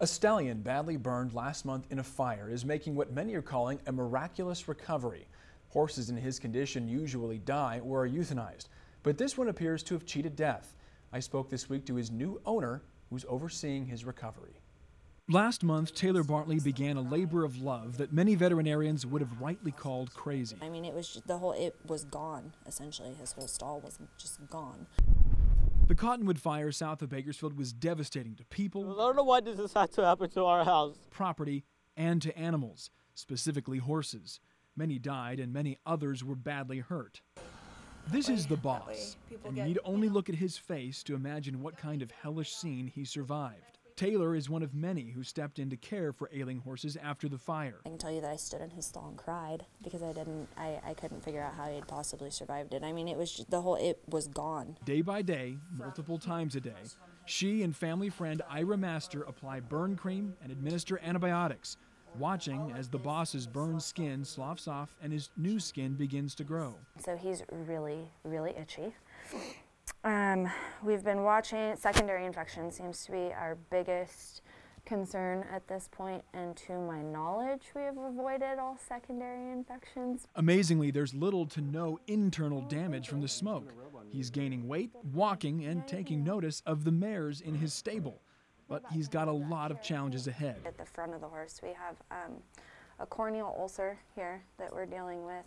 A stallion badly burned last month in a fire is making what many are calling a miraculous recovery. Horses in his condition usually die or are euthanized, but this one appears to have cheated death. I spoke this week to his new owner, who's overseeing his recovery. Last month, Taylor Bartley began a labor of love that many veterinarians would have rightly called crazy. I mean, it was just it was gone, essentially. His whole stall was just gone. The Cottonwood Fire south of Bakersfield was devastating to people, I don't know why this has had to happen to our house, property, and to animals, specifically horses. Many died and many others were badly hurt. This is the boss, and you need only look at his face to imagine what kind of hellish scene he survived. Taylor is one of many who stepped in to care for ailing horses after the fire. I can tell you that I stood in his stall and cried because I couldn't figure out how he had possibly survived it. I mean, it was just, it was gone. Day by day, multiple times a day, she and family friend Ira Master apply burn cream and administer antibiotics, watching as the boss's burned skin sloughs off and his new skin begins to grow. So he's really, really itchy. We've been watching. Secondary infection seems to be our biggest concern at this point, and to my knowledge, we have avoided all secondary infections. Amazingly, there's little to no internal damage from the smoke. He's gaining weight, walking, and taking notice of the mares in his stable. But he's got a lot of challenges ahead. At the front of the horse, we have a corneal ulcer here that we're dealing with.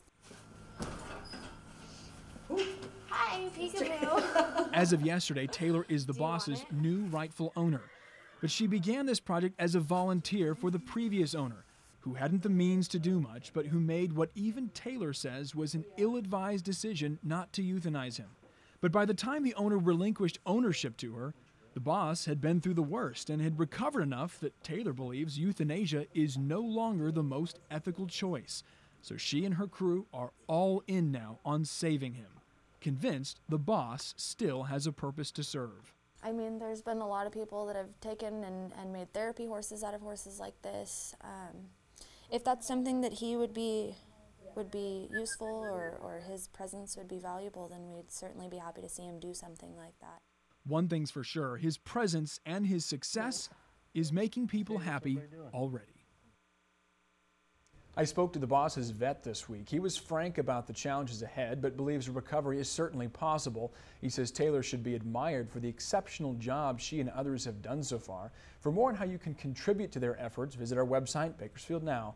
Hi, peekaboo. As of yesterday, Taylor is the boss's new rightful owner. But she began this project as a volunteer for the previous owner, who hadn't the means to do much, but who made what even Taylor says was an ill-advised decision not to euthanize him. But by the time the owner relinquished ownership to her, the boss had been through the worst and had recovered enough that Taylor believes euthanasia is no longer the most ethical choice. So she and her crew are all in now on saving him, convinced the boss still has a purpose to serve. I mean, there's been a lot of people that have taken and made therapy horses out of horses like this. If that's something that he would be useful or his presence would be valuable, then we'd certainly be happy to see him do something like that. One thing's for sure, his presence and his success is making people happy already. I spoke to the boss's vet this week. He was frank about the challenges ahead, but believes recovery is certainly possible. He says Taylor should be admired for the exceptional job she and others have done so far. For more on how you can contribute to their efforts, visit our website, bakersfieldnow.com.